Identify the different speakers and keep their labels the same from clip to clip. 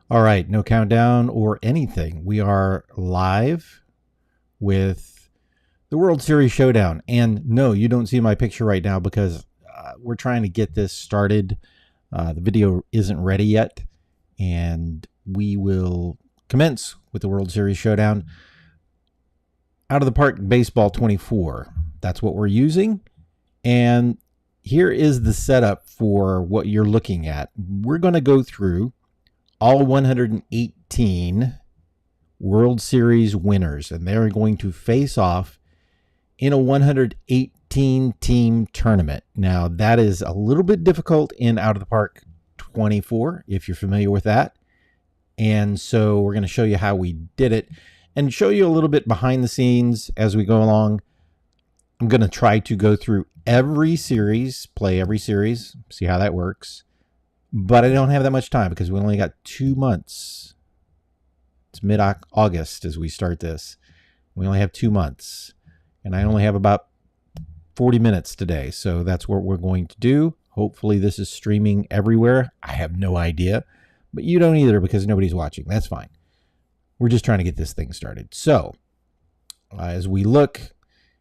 Speaker 1: All right, no countdown or anything. We are live with the World Series Showdown. And no, you don't see my picture right now because we're trying to get this started. The video isn't ready yet, and we will commence with the World Series Showdown. Out of the Park Baseball 24. That's what we're using. And here is the setup for what you're looking at. We're going to go through all 118 World Series winners, and they're going to face off in a 118 team tournament. Now, that is a little bit difficult in Out of the Park 24, if you're familiar with that. And so we're going to show you how we did it and show you a little bit behind the scenes as we go along. I'm going to try to go through every series, play every series, see how that works. But I don't have that much time because we only got 2 months. It's mid-August as we start this. We only have 2 months. And I only have about 40 minutes today. So that's what we're going to do. Hopefully this is streaming everywhere. I have no idea. But you don't either because nobody's watching. That's fine. We're just trying to get this thing started. So as we look,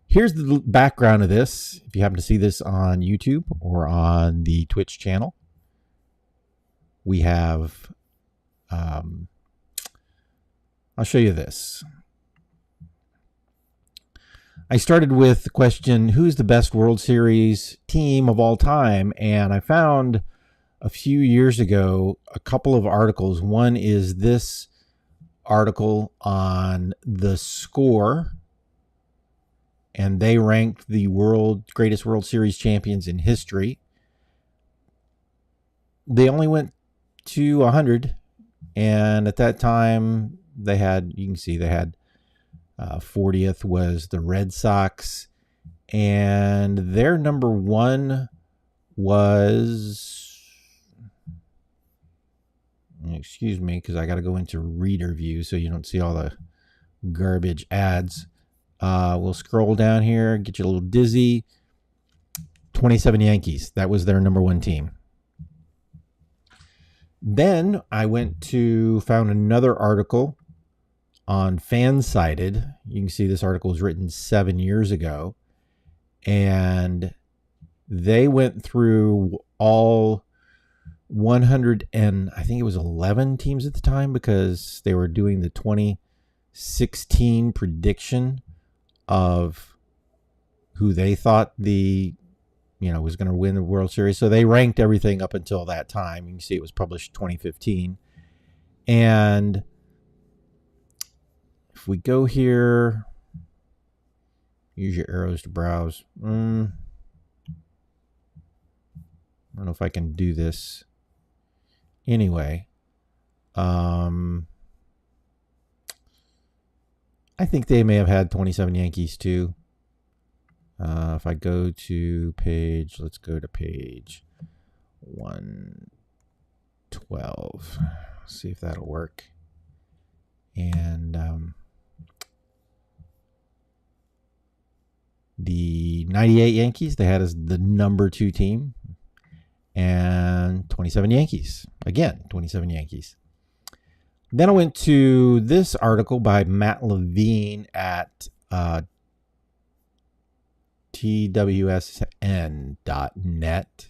Speaker 1: here's the background of this. If you happen to see this on YouTube or on the Twitch channel. We have, I'll show you this. I started with the question, who's the best World Series team of all time? And I found a few years ago a couple of articles. One is this article on the Score, and they ranked the greatest World Series champions in history. They only went to 100, and at that time they had, you can see they had 40th was the Red Sox, and their number one was, excuse me because I got to go into reader view so you don't see all the garbage ads. We'll scroll down here, get you a little dizzy. 27 Yankees, that was their number one team. Then I found another article on Fansided. You can see this article was written 7 years ago. And they went through all 100 and I think it was 11 teams at the time because they were doing the 2016 prediction of who they thought was going to win the World Series. So they ranked everything up until that time. You can see it was published 2015. And if we go here, use your arrows to browse. I don't know if I can do this. Anyway, I think they may have had 27 Yankees too. If I go to page, let's go to page 112. See if that'll work. And the 98 Yankees, they had as the number 2 team. And 27 Yankees. Again, 27 Yankees. Then I went to this article by Matt Levine at TWSN.net,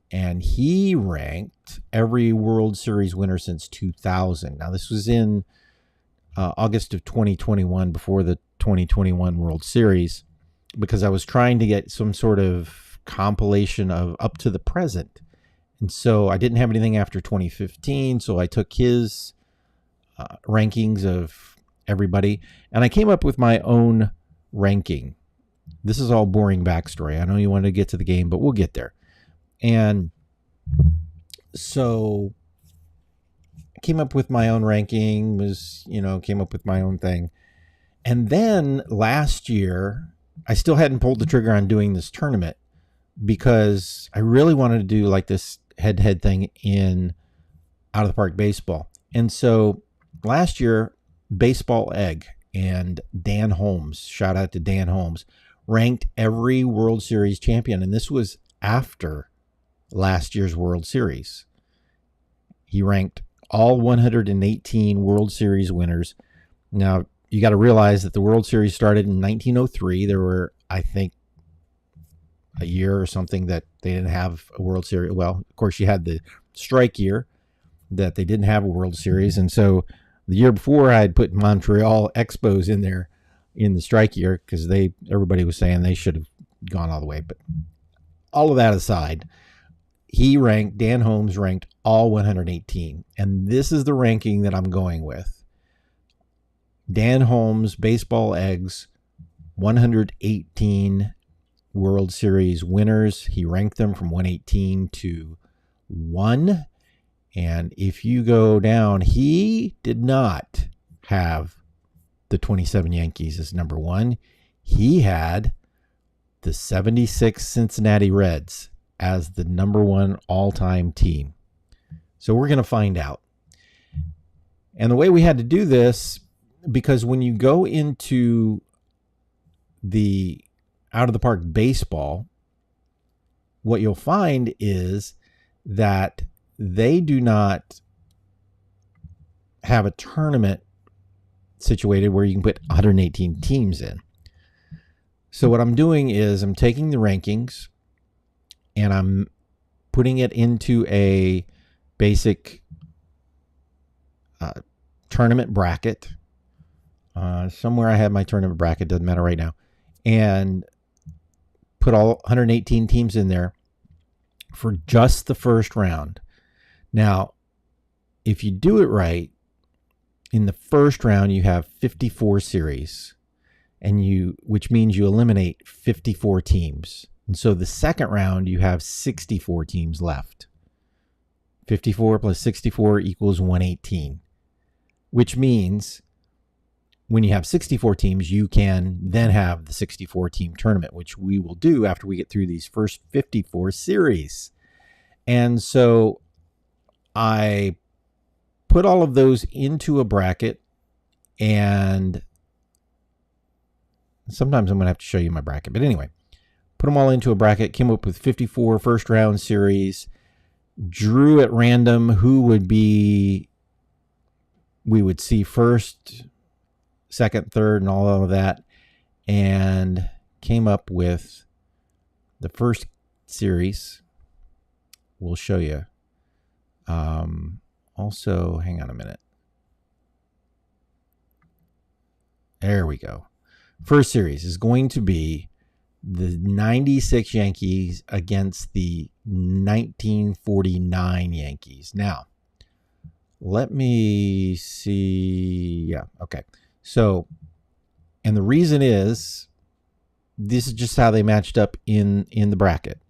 Speaker 1: and he ranked every World Series winner since 2000. Now, this was in August of 2021, before the 2021 World Series, because I was trying to get some sort of compilation of up to the present. And so I didn't have anything after 2015, so I took his rankings of everybody, and I came up with my own ranking. This is all boring backstory. I know you wanted to get to the game, but we'll get there. And so I came up with my own ranking, came up with my own thing. And then last year, I still hadn't pulled the trigger on doing this tournament because I really wanted to do like this head-to-head thing in Out of the Park Baseball. And so last year, Baseball Egg and Dan Holmes, shout out to Dan Holmes, ranked every World Series champion. And this was after last year's World Series. He ranked all 118 World Series winners. Now, you got to realize that the World Series started in 1903. There were, I think, a year or something that they didn't have a World Series. Well, of course, you had the strike year that they didn't have a World Series. And so the year before, I had put Montreal Expos in there in the strike year because everybody was saying they should have gone all the way. But all of that aside, Dan Holmes ranked all 118. And this is the ranking that I'm going with. Dan Holmes, baseball eggs, 118 World Series winners. He ranked them from 118 to 1. And if you go down, he did not have the 27 Yankees as number 1. He had the 76 Cincinnati Reds as the number 1 all-time team. So we're going to find out. And the way we had to do this, because when you go into the out of the park baseball, what you'll find is that they do not have a tournament situated where you can put 118 teams in. So what I'm doing is I'm taking the rankings and I'm putting it into a basic tournament bracket. Somewhere I have my tournament bracket, doesn't matter right now, and put all 118 teams in there for just the first round. Now, if you do it right, in the first round you have 54 series, which means you eliminate 54 teams. And so the second round you have 64 teams left. 54 plus 64 equals 118, which means when you have 64 teams, you can then have the 64-team tournament, which we will do after we get through these first 54 series. And so I put all of those into a bracket, and sometimes I'm going to have to show you my bracket. But anyway, put them all into a bracket, came up with 54 first-round series, drew at random who we would see first, second, third, and all of that, and came up with the first series. We'll show you. Also, hang on a minute. There we go. First series is going to be the 96 Yankees against the 1949 Yankees. Now, let me see. Yeah, okay. So, and the reason is, this is just how they matched up in the bracket.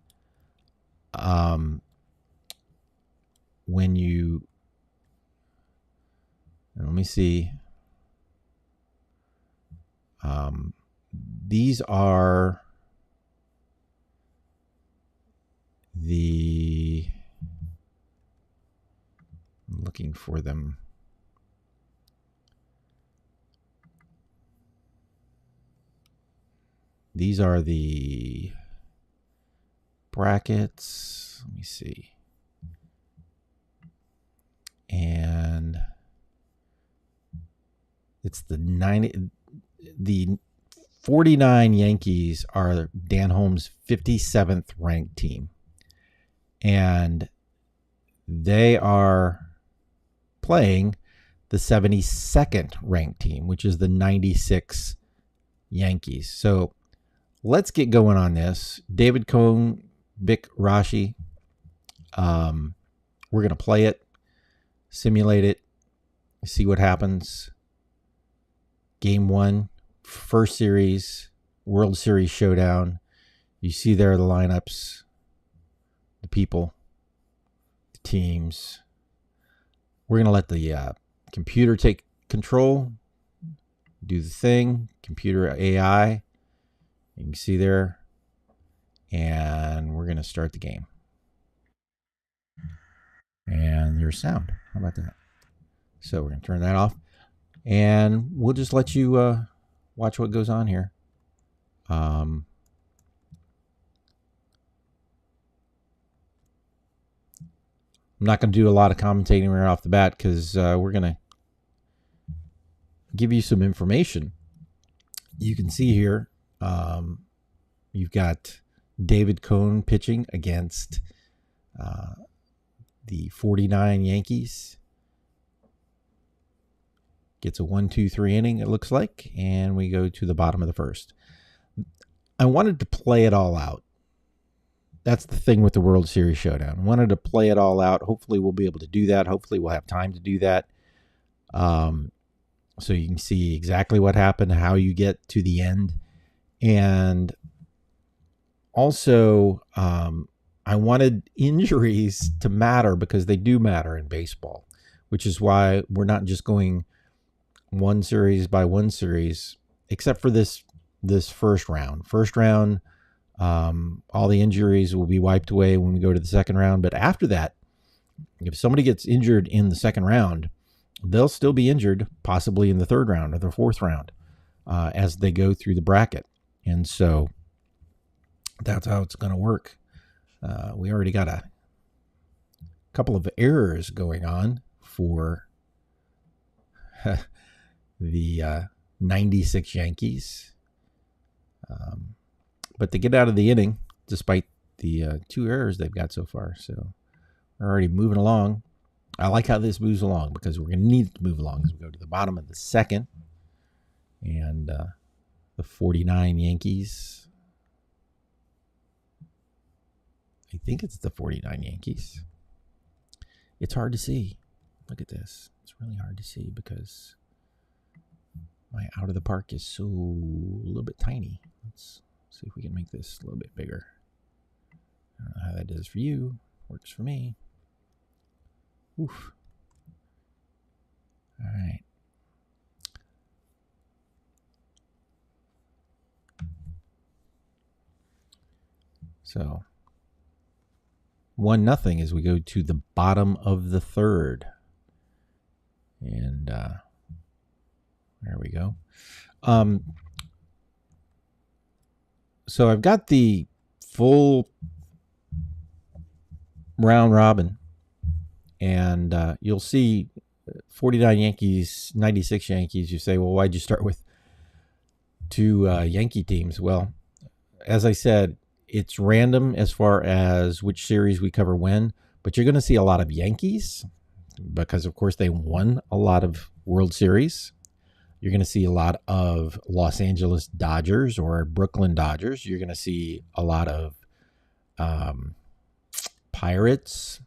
Speaker 1: When you, let me see. These are I'm looking for them. These are the brackets. Let me see. And it's the 49 Yankees are Dan Holmes' 57th ranked team. And they are playing the 72nd ranked team, which is the 96 Yankees. So let's get going on this. David Cohn, Vic Rashi. We're going to play it, simulate it, see what happens. Game 1, first series, World Series Showdown. You see there the lineups, the people, the teams. We're going to let the computer take control, do the thing, computer AI. You can see there. And we're going to start the game. And there's sound. How about that? So we're going to turn that off. And we'll just let you watch what goes on here. I'm not going to do a lot of commentating right off the bat because we're going to give you some information. You can see here, you've got David Cone pitching against the 49 Yankees. Gets a 1-2-3 inning, it looks like, and we go to the bottom of the first. I wanted to play it all out. That's the thing with the World Series Showdown. I wanted to play it all out. Hopefully we'll be able to do that. Hopefully we'll have time to do that. So you can see exactly what happened, how you get to the end. And also, I wanted injuries to matter because they do matter in baseball, which is why we're not just going one series by one series, except for this first round. First round, all the injuries will be wiped away when we go to the second round. But after that, if somebody gets injured in the second round, they'll still be injured possibly in the third round or the fourth round as they go through the bracket. And so that's how it's going to work. We already got a couple of errors going on for the 96 Yankees. But they get out of the inning despite the 2 errors they've got so far. So we're already moving along. I like how this moves along because we're going to need it to move along as we go to the bottom of the second. And the 49 Yankees. I think it's the 49 Yankees. It's hard to see. Look at this. It's really hard to see because my out of the park is so a little bit tiny. Let's see if we can make this a little bit bigger. I don't know how that does for you. Works for me. Oof. All right. So 1-0 as we go to the bottom of the third. And there we go. So I've got the full round robin, and you'll see 49 Yankees, 96 Yankees. You say, well, why'd you start with 2 Yankee teams? Well, as I said, it's random as far as which series we cover when, but you're going to see a lot of Yankees because, of course, they won a lot of World Series. You're going to see a lot of Los Angeles Dodgers or Brooklyn Dodgers. You're going to see a lot of Pirates,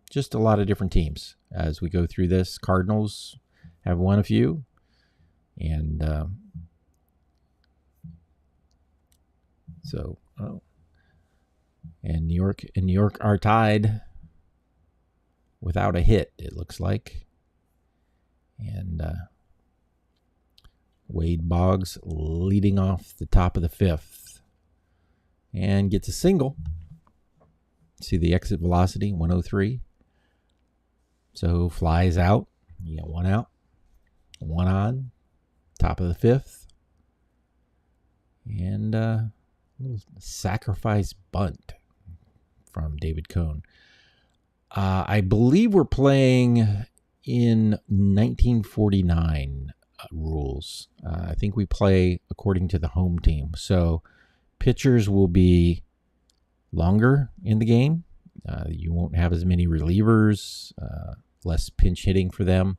Speaker 1: just a lot of different teams as we go through this. Cardinals have won a few. And and New York are tied without a hit, it looks like. And Wade Boggs leading off the top of the 5th and gets a single. See the exit velocity, 103. So flies out. You got 1 out, 1 on, top of the 5th. And a little sacrifice bunt from David Cone. I believe we're playing in 1949 rules. I think we play according to the home team. So pitchers will be longer in the game. You won't have as many relievers, less pinch hitting for them.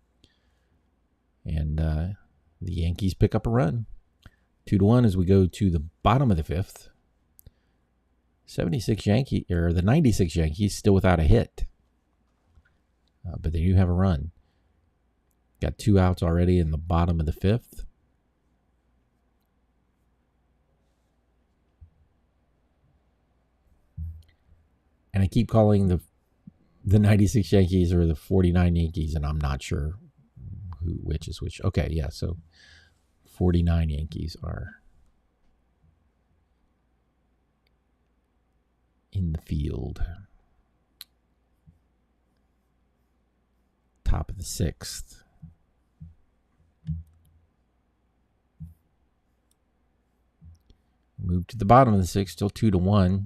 Speaker 1: And the Yankees pick up a run. 2-1 as we go to the bottom of the 5th. The 96 Yankees still without a hit. But they do have a run. Got 2 outs already in the bottom of the 5th. And I keep calling the 96 Yankees or the 49 Yankees, and I'm not sure which is which. Okay, yeah, so 49 Yankees are in the field. Top of the 6th. Move to the bottom of the 6th, still 2-1.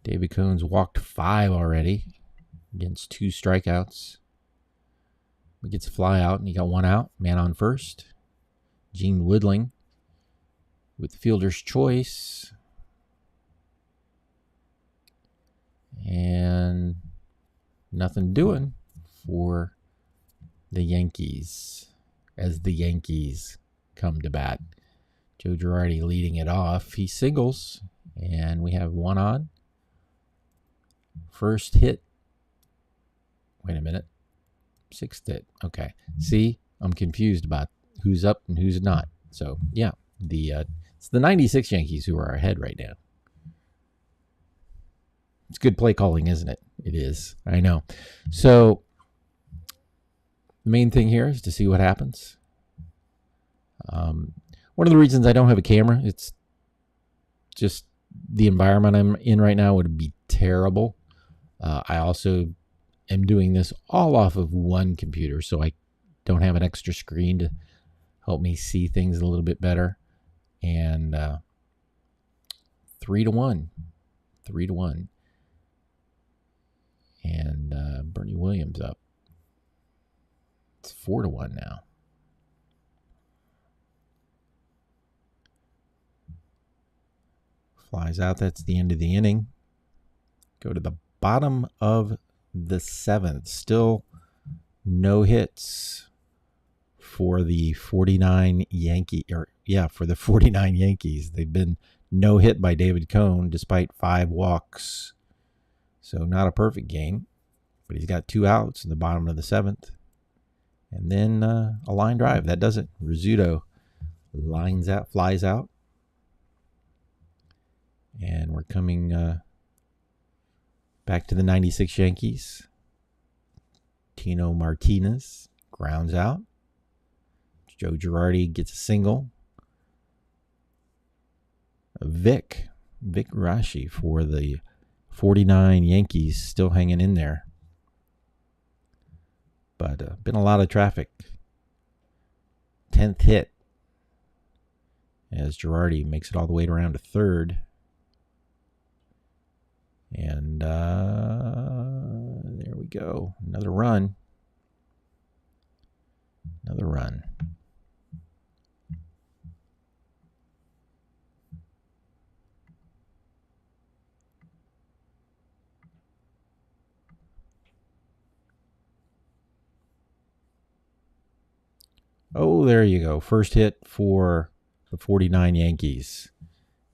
Speaker 1: David Cone's walked 5 already. against 2 strikeouts. He gets a fly out, and he got 1 out. Man on first. Gene Woodling with the fielder's choice. And nothing doing for the Yankees as the Yankees come to bat. Joe Girardi leading it off. He singles, and we have 1 on. First hit. Wait a minute. 6th hit. Okay. See, I'm confused about who's up and who's not. So, yeah, it's the 96 Yankees who are ahead right now. It's good play calling, isn't it? It is. I know. So, the main thing here is to see what happens. One of the reasons I don't have a camera, it's just the environment I'm in right now would be terrible. I also am doing this all off of one computer, so I don't have an extra screen to help me see things a little bit better. And 3-1. 3-1. And Bernie Williams up. It's 4-1 now. Flies out. That's the end of the inning. Go to the bottom of the 7th. Still no hits for the 49 Yankees. They've been no hit by David Cone despite 5 walks. So not a perfect game, but he's got 2 outs in the bottom of the 7th. And then a line drive. That does it. Rizzuto flies out. And we're coming back to the 96 Yankees. Tino Martinez grounds out. Joe Girardi gets a single. Vic Rashi for the 49 Yankees still hanging in there. But been a lot of traffic. 10th hit as Girardi makes it all the way around to third. And there we go. Another run. Another run. Oh, there you go. First hit for the 49 Yankees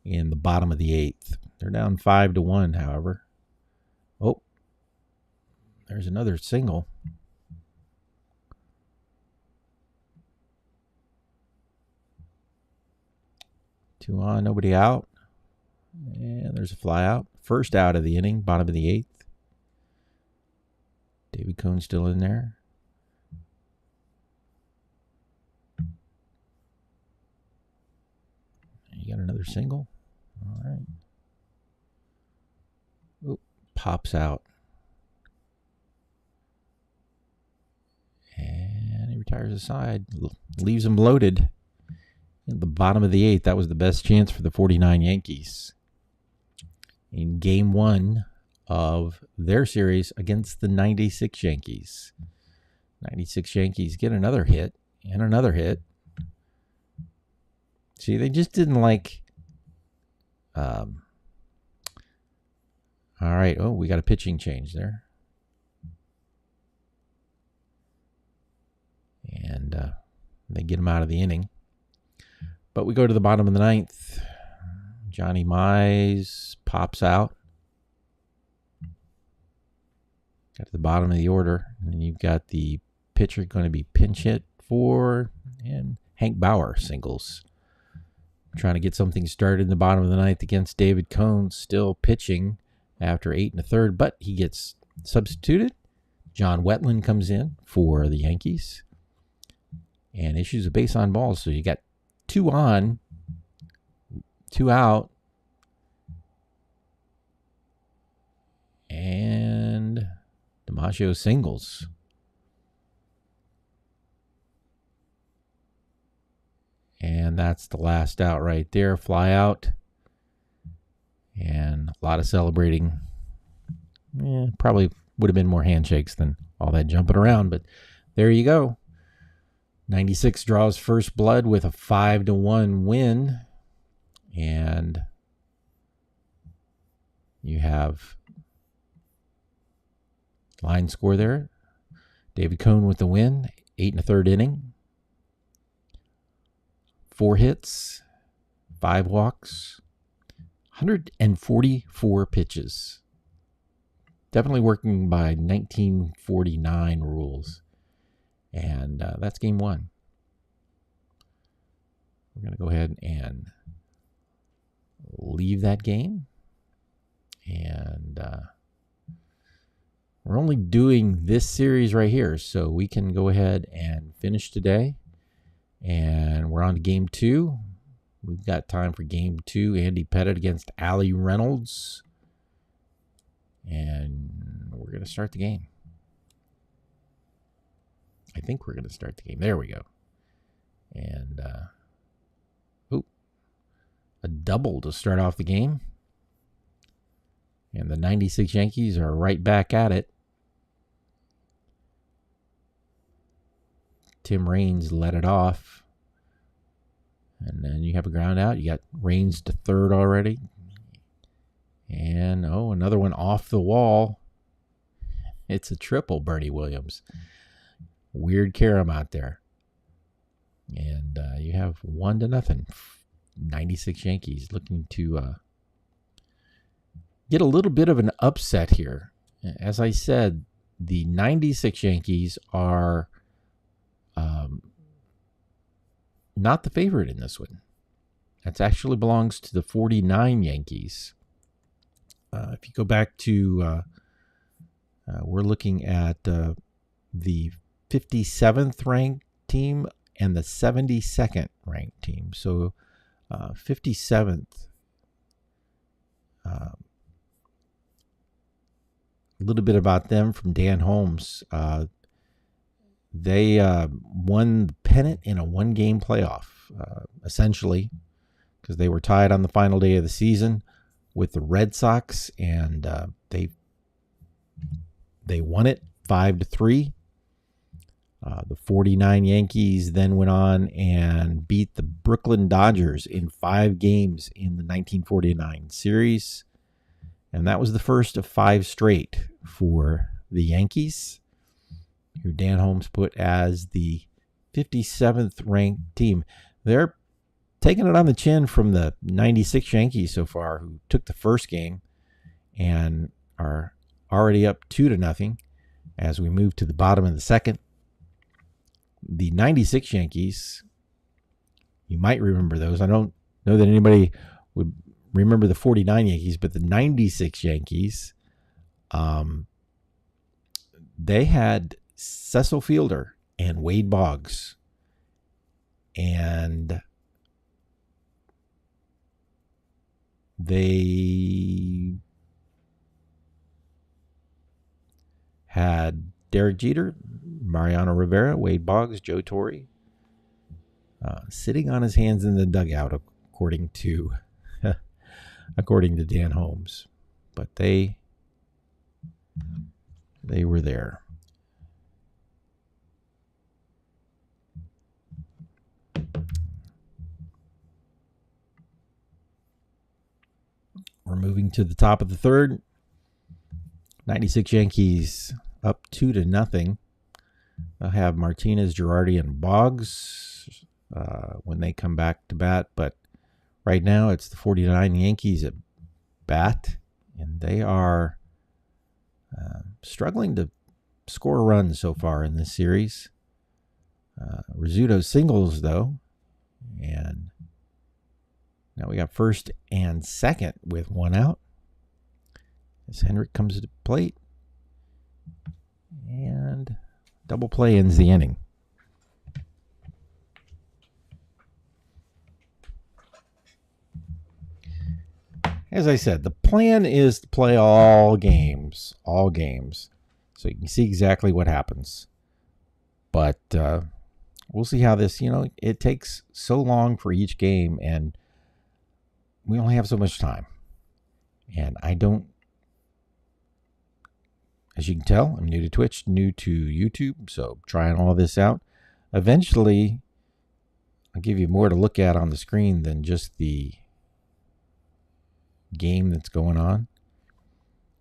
Speaker 1: in the bottom of the 8th. They're down 5-1, however. Oh, there's another single. Two on, nobody out. And there's a fly out. First out of the inning, bottom of the 8th. David Cone still in there. You got another single? All right. Oop, pops out. And he retires aside. Leaves him loaded. In the bottom of the 8th, that was the best chance for the 49 Yankees in game 1 of their series against the 96 Yankees. 96 Yankees get another hit and another hit. See, they just didn't like... all right. Oh, we got a pitching change there. And they get him out of the inning. But we go to the bottom of the 9th. Johnny Mize pops out. Got to the bottom of the order. And you've got the pitcher going to be pinch hit for, and Hank Bauer singles. Trying to get something started in the bottom of the 9th against David Cone, still pitching after 8 1/3, but he gets substituted. John Wetland comes in for the Yankees and issues a base on balls. So you got 2 on, 2 out, and DiMaggio singles. And that's the last out right there. Fly out. And a lot of celebrating. Probably Would have been more handshakes than all that jumping around, but there you go. 96 draws first blood with a 5-1 win. And you have line score there. David Cohn with the win, 8 1/3 inning. 4 hits, 5 walks, 144 pitches. Definitely working by 1949 rules. And that's game 1. We're going to go ahead and leave that game. And we're only doing this series right here, so we can go ahead and finish today. And we're on to game 2. We've got time for game 2. Andy Pettit against Allie Reynolds. And we're going to start the game. I think we're going to start the game. There we go. And, a double to start off the game. And the 96 Yankees are right back at it. Tim Raines led it off. And then you have a ground out. You got Raines to third already. And, another one off the wall. It's a triple, Bernie Williams. Weird carom out there. And you have 1-0. 96 Yankees looking to get a little bit of an upset here. As I said, the 96 Yankees are not the favorite in this one. That actually belongs to the 49 Yankees. If you go back to, we're looking at the 57th ranked team and the 72nd ranked team. So 57th, a little bit about them from Dan Holmes. They won the pennant in a one-game playoff, essentially, because they were tied on the final day of the season with the Red Sox, and they won it 5-3. The 49 Yankees then went on and beat the Brooklyn Dodgers in 5 games in the 1949 series. And that was the first of 5 straight for the Yankees, who Dan Holmes put as the 57th ranked team. They're taking it on the chin from the 96 Yankees so far, who took the first game and are already up 2-0 as we move to the bottom of the second. The 96 Yankees, you might remember those. I don't know that anybody would remember the 49 Yankees, but the 96 Yankees, they had Cecil Fielder and Wade Boggs. And they had Derek Jeter, Mariano Rivera, Wade Boggs, Joe Torre, sitting on his hands in the dugout, according to Dan Holmes. But they were there. We're moving to the top of the third. 96 Yankees up 2-0. They'll have Martinez, Girardi, and Boggs when they come back to bat. But right now it's the 49 Yankees at bat, and they are struggling to score runs so far in this series. Rizzuto singles, though. And now we got first and second with 1 out. As Hendrick comes to the plate. And double play ends the inning. As I said, the plan is to play all games, so you can see exactly what happens. But we'll see how this, it takes so long for each game, and we only have so much time. And I don't As you can tell, I'm new to Twitch, new to YouTube, so trying all this out. Eventually, I'll give you more to look at on the screen than just the game that's going on.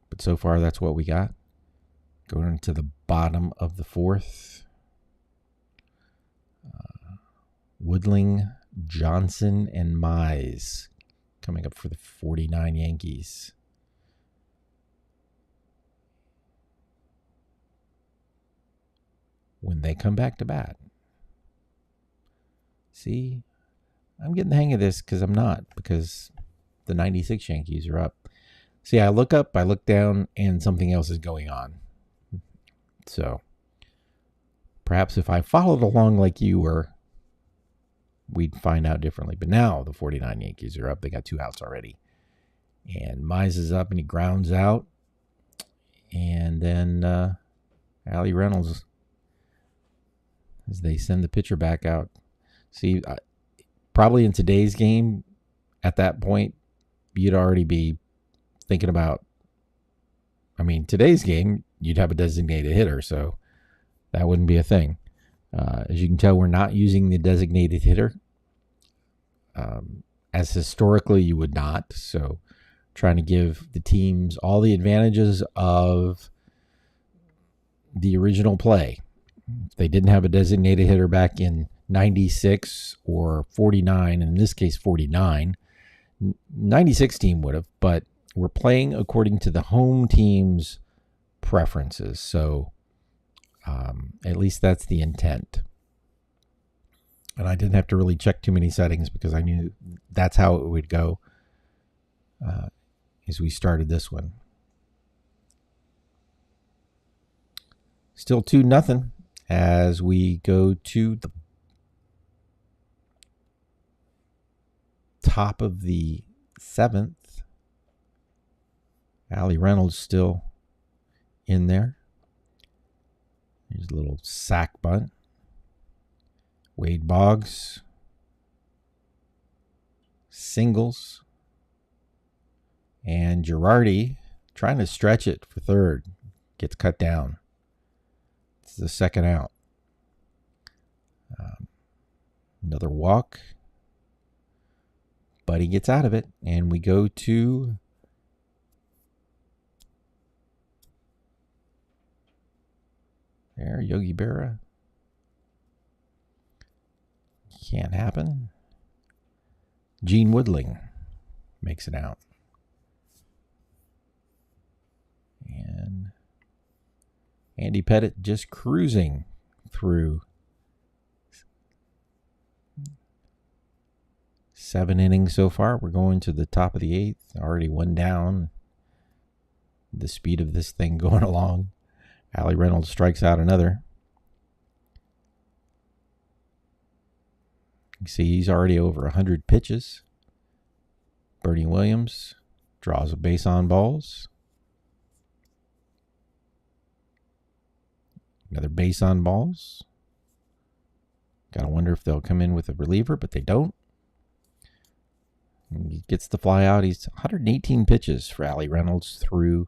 Speaker 1: But so far, that's what we got. Going into the bottom of the fourth. Woodling, Johnson, and Mize coming up for the 49 Yankees. When they come back to bat. See, I'm getting the hang of this because I'm not, because the 96 Yankees are up. See, I look up, I look down, and something else is going on. So, perhaps if I followed along like you were, we'd find out differently. But now the 49 Yankees are up. They got 2 outs already. And Mize is up and he grounds out. And then Allie Reynolds, as they send the pitcher back out. See, probably in today's game, at that point, you'd already be thinking about, today's game, you'd have a designated hitter, so that wouldn't be a thing. As you can tell, we're not using the designated hitter. As historically you would not. So trying to give the teams all the advantages of the original play. If they didn't have a designated hitter back in 96 or 49, in this case 49, 96 team would have, but we're playing according to the home team's preferences. So at least that's the intent. And I didn't have to really check too many settings because I knew that's how it would go as we started this one. Still 2-0 as we go to the top of the 7th. Allie Reynolds still in there. Here's a little sack bunt. Wade Boggs. Singles. And Girardi trying to stretch it for third. Gets cut down. It's the second out. Another walk. But he gets out of it. And we go to there, Yogi Berra. Can't happen. Gene Woodling makes it out. And Andy Pettitte just cruising through 7 innings so far. We're going to the top of the 8th. Already 1 down. The speed of this thing going along. Allie Reynolds strikes out another. You see he's already over 100 pitches. Bernie Williams draws a base on balls. Another base on balls. Gotta wonder if they'll come in with a reliever, but they don't. And he gets the fly out. He's 118 pitches for Allie Reynolds through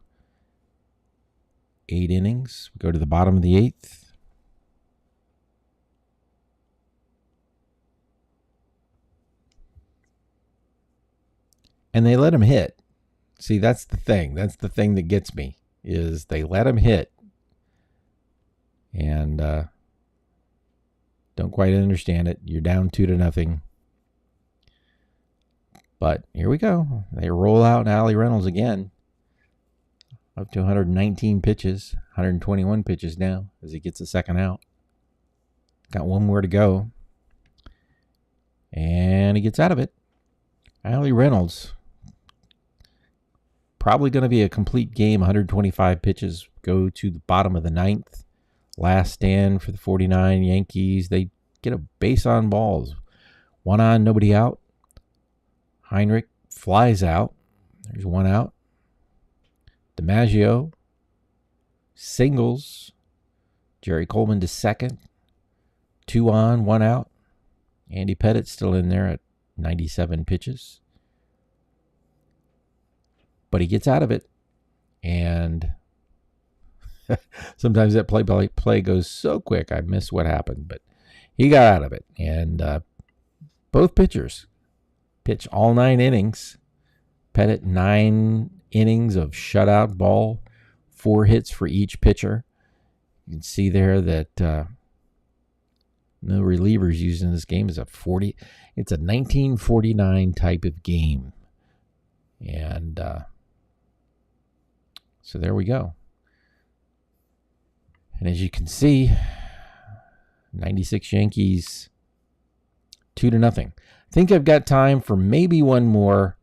Speaker 1: 8 innings. We go to the bottom of the 8th. And they let him hit. See, that's the thing. That's the thing that gets me, is they let him hit. And don't quite understand it. You're down 2-0. But here we go. They roll out Allie Reynolds again. Up to 119 pitches. 121 pitches now as he gets the second out. Got 1 more to go. And he gets out of it. Allie Reynolds. Probably going to be a complete game. 125 pitches. Go to the bottom of the 9th. Last stand for the 49 Yankees. They get a base on balls. 1 on, nobody out. Heinrich flies out. There's 1 out. DiMaggio singles. Jerry Coleman to second. 2 on, 1 out. Andy Pettitte still in there at 97 pitches. But he gets out of it. And Sometimes that play goes so quick, I miss what happened. But he got out of it. And both pitchers pitch all 9 innings. Pettit, 9 innings of shutout ball, 4 hits for each pitcher. You can see there that no relievers used in this game. It's a 1949 type of game. And so there we go. And as you can see, 96 Yankees, 2-0. I think I've got time for maybe one more.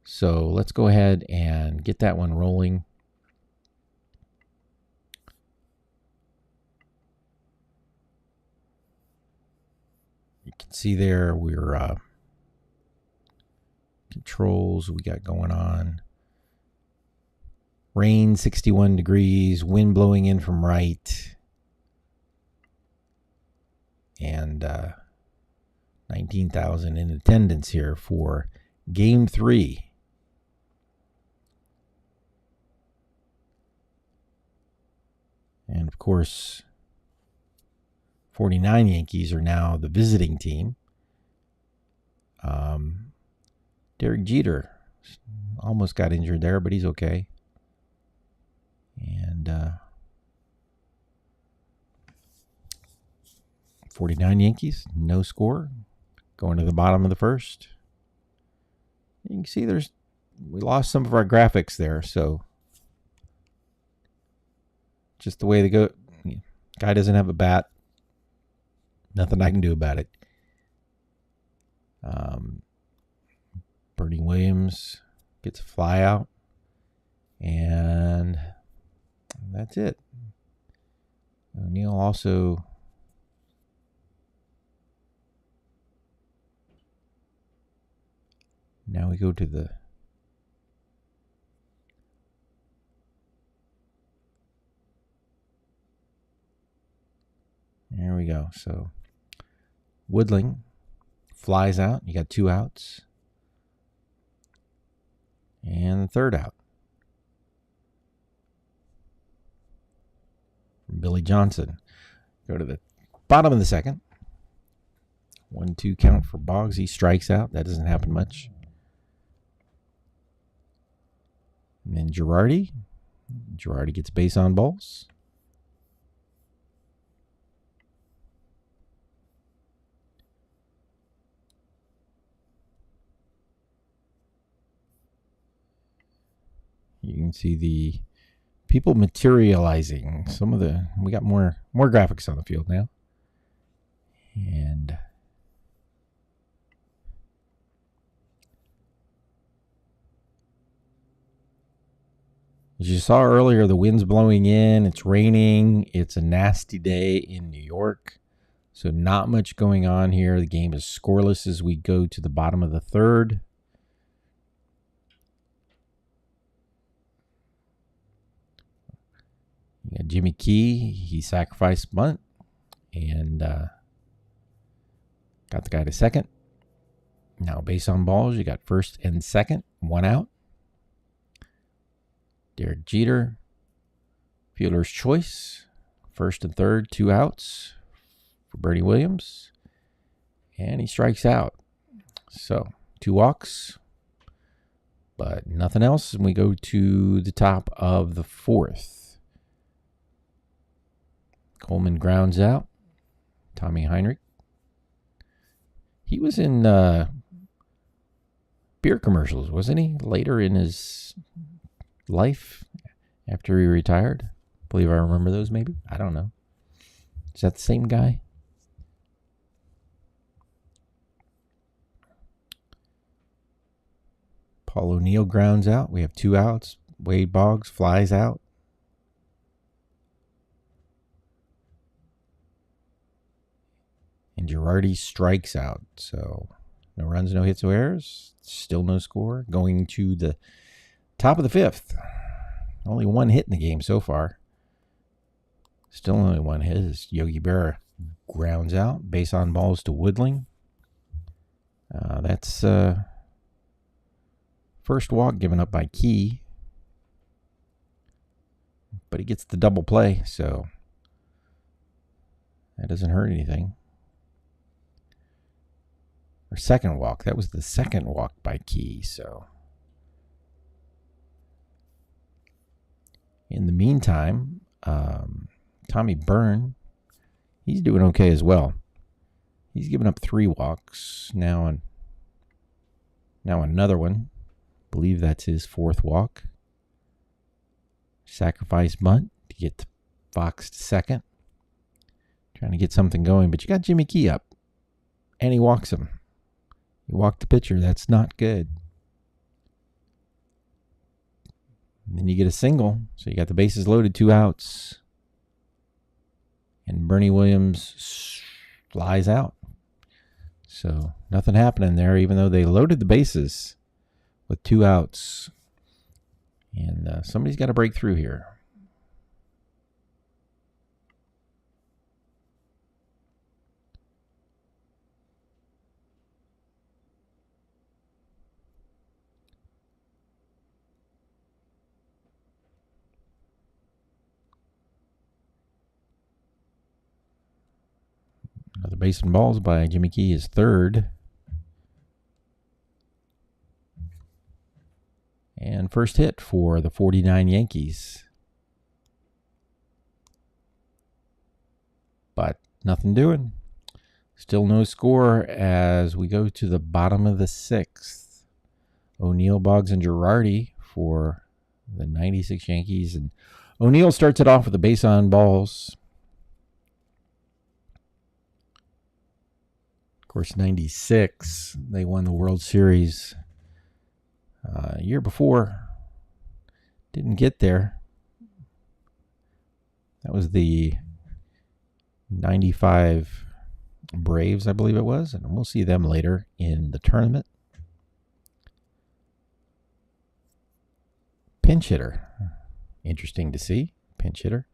Speaker 1: So let's go ahead and get that one rolling. You can see there we're controls we got going on. Rain 61 degrees, wind blowing in from right. And 19,000 in attendance here for Game 3. And of course, 49 Yankees are now the visiting team. Derek Jeter almost got injured there, but he's okay. And 49 Yankees, no score, going to the bottom of the first. You can see we lost some of our graphics there, so just the way they go. Guy doesn't have a bat. Nothing I can do about it. Bernie Williams gets a fly out. And that's it. O'Neill also now we go to the there we go. So Woodling flies out. You got 2 outs. And the 3rd out. From Billy Johnson. Go to the bottom of the 2nd. 1-2 count for Boggs. He strikes out. That doesn't happen much. And then Girardi. Girardi gets base on balls. You can see the people materializing. We got more graphics on the field now. And as you saw earlier, the wind's blowing in, it's raining, it's a nasty day in New York. So not much going on here. The game is scoreless as we go to the bottom of the 3rd. You got Jimmy Key. He sacrificed bunt and got the guy to 2nd. Now base on balls. You got 1st and 2nd. 1 out. Derek Jeter. Fielder's choice. 1st and 3rd. 2 outs for Bernie Williams. And he strikes out. So 2 walks. But nothing else. And we go to the top of the 4th. Coleman grounds out. Tommy Heinrich. He was in beer commercials, wasn't he? Later in his life, after he retired. I believe I remember those, maybe. I don't know. Is that the same guy? Paul O'Neill grounds out. We have 2 outs. Wade Boggs flies out. And Girardi strikes out. So no runs, no hits, no errors. Still no score. Going to the top of the 5th. Only 1 hit in the game so far. Still only 1 hit as Yogi Berra grounds out. Base on balls to Woodling. That's first walk given up by Key. But he gets the double play, so that doesn't hurt anything. Or second walk. That was the second walk by Key, so. In the meantime, Tommy Byrne, he's doing okay as well. He's given up 3 walks. Now another one. I believe that's his 4th walk. Sacrifice bunt to get Fox to second. Trying to get something going, but you got Jimmy Key up. And he walks him. He walked the pitcher. That's not good. And then you get a single. So you got the bases loaded, 2 outs. And Bernie Williams flies out. So nothing happening there, even though they loaded the bases with 2 outs. And somebody's got to break through here. Another base and balls by Jimmy Key is 3rd. And first hit for the 49 Yankees. But nothing doing. Still no score as we go to the bottom of the 6th. O'Neill, Boggs, and Girardi for the 96 Yankees. And O'Neill starts it off with a base on balls. Of course, 96, they won the World Series. Year before, didn't get there. That was the 95 Braves, I believe it was, and we'll see them later in the tournament. Pinch hitter. Interesting to see. Pinch hitter.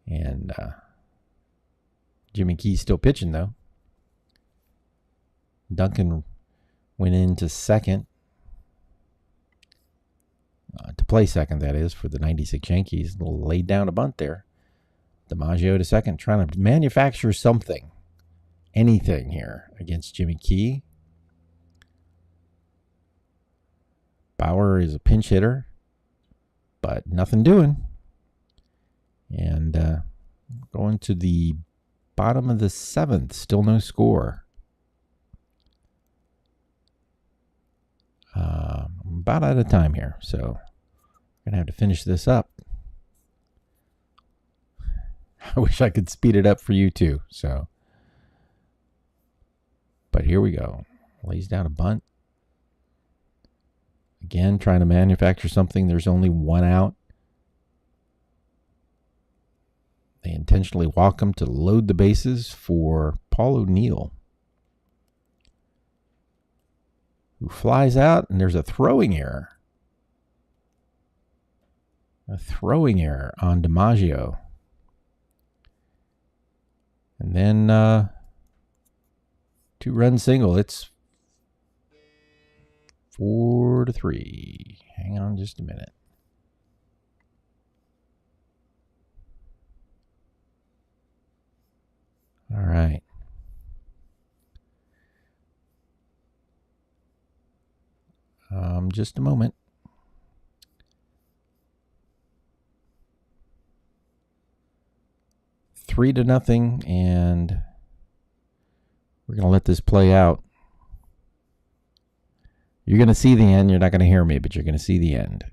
Speaker 1: And Jimmy Key's still pitching, though. Duncan went into second. To play second, that is, for the 96 Yankees. A little laid down a bunt there. DiMaggio to second, trying to manufacture something. Anything here against Jimmy Key. Bauer is a pinch hitter, but nothing doing. And going to the bottom of the 7th, still no score. I'm about out of time here, so I'm going to have to finish this up. I wish I could speed it up for you too. So, but here we go. Lays down a bunt. Again, trying to manufacture something. There's only 1 out. They intentionally walk him to load the bases for Paul O'Neill, who flies out, and there's a throwing error. A throwing error on DiMaggio. And then 2-run single. It's 4-3. Hang on just a minute. All right. Just a moment. Three to nothing, and we're going to let this play out. You're going to see the end. You're not going to hear me, but you're going to see the end.